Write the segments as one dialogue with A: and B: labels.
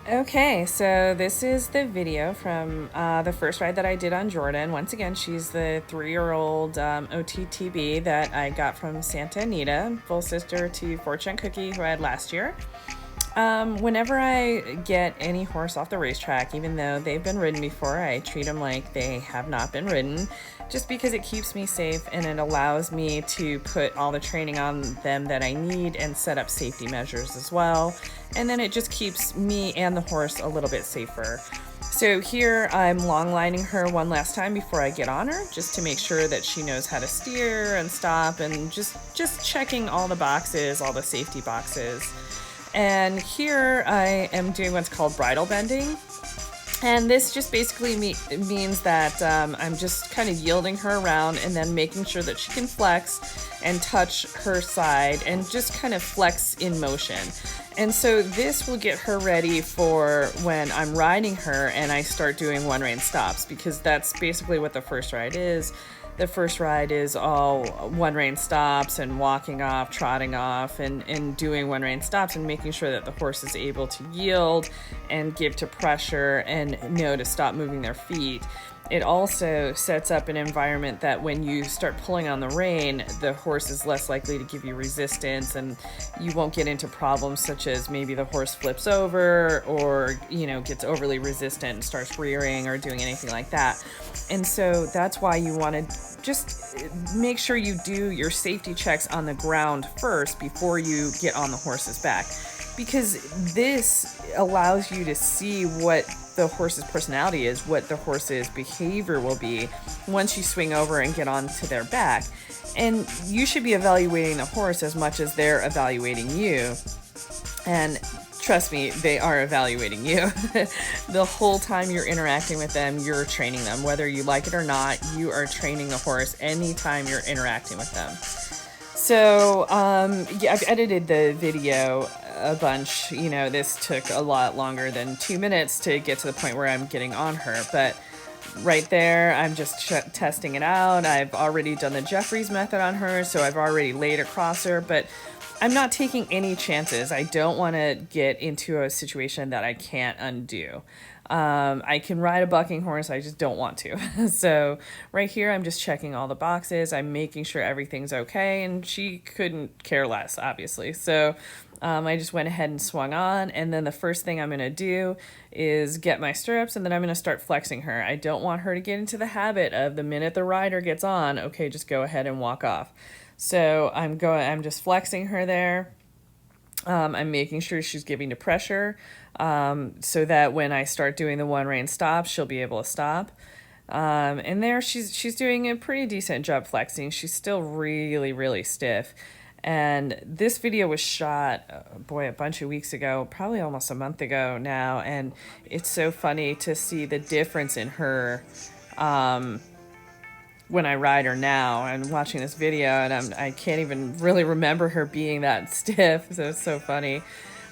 A: Okay, so this is the video from the first ride that I did on Jordan. Once again, she's the 3-year-old OTTB that I got from Santa Anita, full sister to Fortune Cookie, who I had last year. Whenever I get any horse off the racetrack, even though they've been ridden before, I treat them like they have not been ridden, just because it keeps me safe and it allows me to put all the training on them that I need and set up safety measures as well. And then it just keeps me and the horse a little bit safer. So here I'm long lining her one last time before I get on her, just to make sure that she knows how to steer and stop, and just checking all the boxes, all the safety boxes. And here I am doing what's called bridle bending. And this just basically means that I'm just kind of yielding her around and then making sure that she can flex and touch her side and just kind of flex in motion. And so this will get her ready for when I'm riding her and I start doing one rein stops, because that's basically what the first ride is. The first ride is all one rein stops and walking off, trotting off, and doing one rein stops and making sure that the horse is able to yield and give to pressure and know to stop moving their feet. It also sets up an environment that when you start pulling on the rein, the horse is less likely to give you resistance, and you won't get into problems such as maybe the horse flips over or, gets overly resistant and starts rearing or doing anything like that. And so that's why you want to just make sure you do your safety checks on the ground first before you get on the horse's back, because this allows you to see what the horse's personality is, what the horse's behavior will be once you swing over and get onto their back. And you should be evaluating the horse as much as they're evaluating you. And trust me, they are evaluating you. The whole time you're interacting with them, you're training them. Whether you like it or not, you are training the horse anytime you're interacting with them. So, I've edited the video a bunch. This took a lot longer than 2 minutes to get to the point where I'm getting on her. But right there, I'm just testing it out. I've already done the Jeffries method on her, so I've already laid across her. But I'm not taking any chances. I don't want to get into a situation that I can't undo. I can ride a bucking horse, I just don't want to. So right here, I'm just checking all the boxes. I'm making sure everything's okay, and she couldn't care less, obviously. So I just went ahead and swung on, and then the first thing I'm going to do is get my stirrups, and then I'm going to start flexing her. I don't want her to get into the habit of the minute the rider gets on, okay, just go ahead and walk off. So I'm just flexing her there. I'm making sure she's giving to pressure, so that when I start doing the one rein stop, she'll be able to stop. And there she's doing a pretty decent job flexing. She's still really, really stiff. And this video was shot, a bunch of weeks ago, probably almost a month ago now. And it's so funny to see the difference in her when I ride her now. And watching this video, and I can't even really remember her being that stiff. So it's so funny.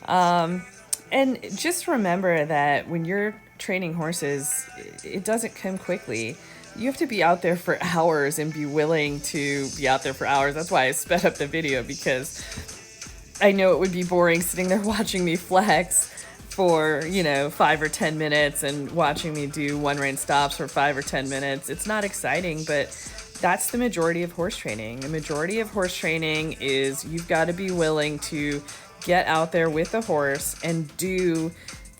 A: And just remember that when you're training horses, it doesn't come quickly. You have to be out there for hours and be willing to be out there for hours. That's why I sped up the video, because I know it would be boring sitting there watching me flex for 5 or 10 minutes and watching me do one rein stops for 5 or 10 minutes. It's not exciting, but that's the majority of horse training. The majority of horse training is you've got to be willing to get out there with the horse and do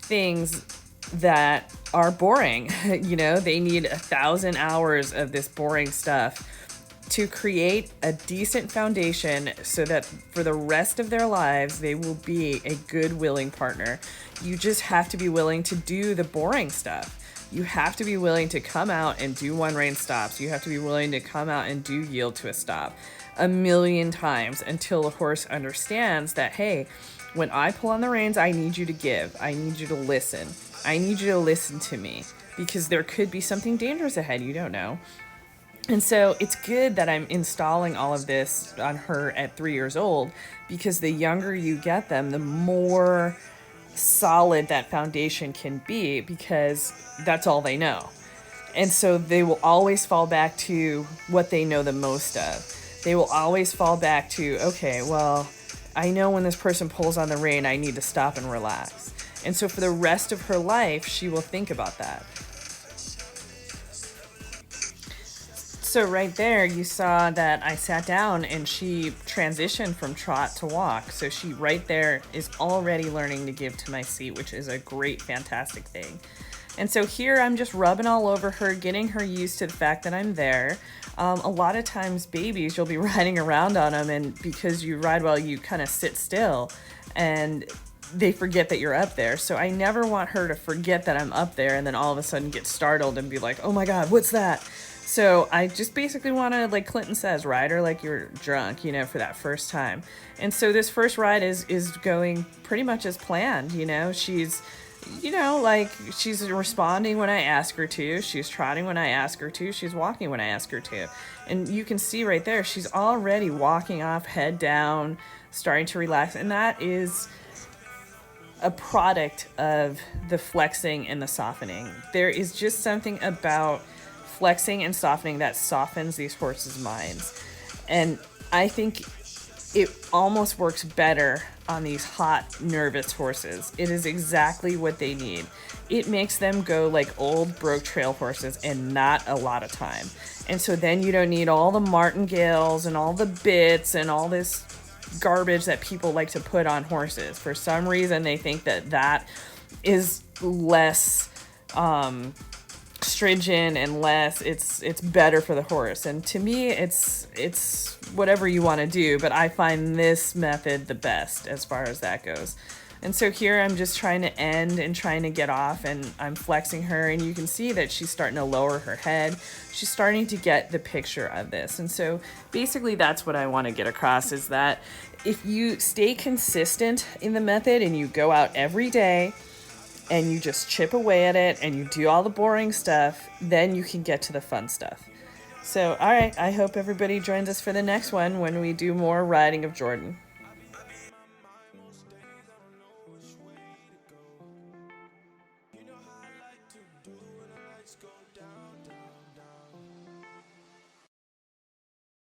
A: things that are boring. They need 1,000 hours of this boring stuff to create a decent foundation so that for the rest of their lives, they will be a good, willing partner. You just have to be willing to do the boring stuff. You have to be willing to come out and do one rein stops. You have to be willing to come out and do yield to a stop 1,000,000 times until the horse understands that, hey, when I pull on the reins, I need you to give. I need you to listen. I need you to listen to me, because there could be something dangerous ahead. You don't know. And so it's good that I'm installing all of this on her at 3 years old, because the younger you get them, the more solid that foundation can be, because that's all they know. And so they will always fall back to what they know the most of. They will always fall back to, okay, well, I know when this person pulls on the rein, I need to stop and relax. And so for the rest of her life, she will think about that. So right there, you saw that I sat down and she transitioned from trot to walk. So she right there is already learning to give to my seat, which is a great, fantastic thing. And so here I'm just rubbing all over her, getting her used to the fact that I'm there. A lot of times babies, you'll be riding around on them, and because you ride well, you kind of sit still and they forget that you're up there. So I never want her to forget that I'm up there and then all of a sudden get startled and be like, oh my God, what's that? So I just basically want to, like Clinton says, ride her like you're drunk, you know, for that first time. And so this first ride is going pretty much as planned. You know, she's, you know, like she's responding when I ask her to. She's trotting when I ask her to. She's walking when I ask her to. And you can see right there, she's already walking off, head down, starting to relax. And that is a product of the flexing and the softening. There is just something about flexing and softening that softens these horses' minds. And I think it almost works better on these hot, nervous horses. It is exactly what they need. It makes them go like old broke trail horses and not a lot of time. And so then you don't need all the martingales and all the bits and all this garbage that people like to put on horses. For some reason, they think that that is less stringent and less, it's better for the horse. And to me, it's whatever you want to do, but I find this method the best as far as that goes. And so here I'm just trying to end and trying to get off, and I'm flexing her, and you can see that she's starting to lower her head. She's starting to get the picture of this. And so basically that's what I want to get across, is that if you stay consistent in the method and you go out every day and you just chip away at it and you do all the boring stuff, then you can get to the fun stuff. So, all right, I hope everybody joins us for the next one when we do more riding of Jordan.
B: You know how I like to do when the lights go down.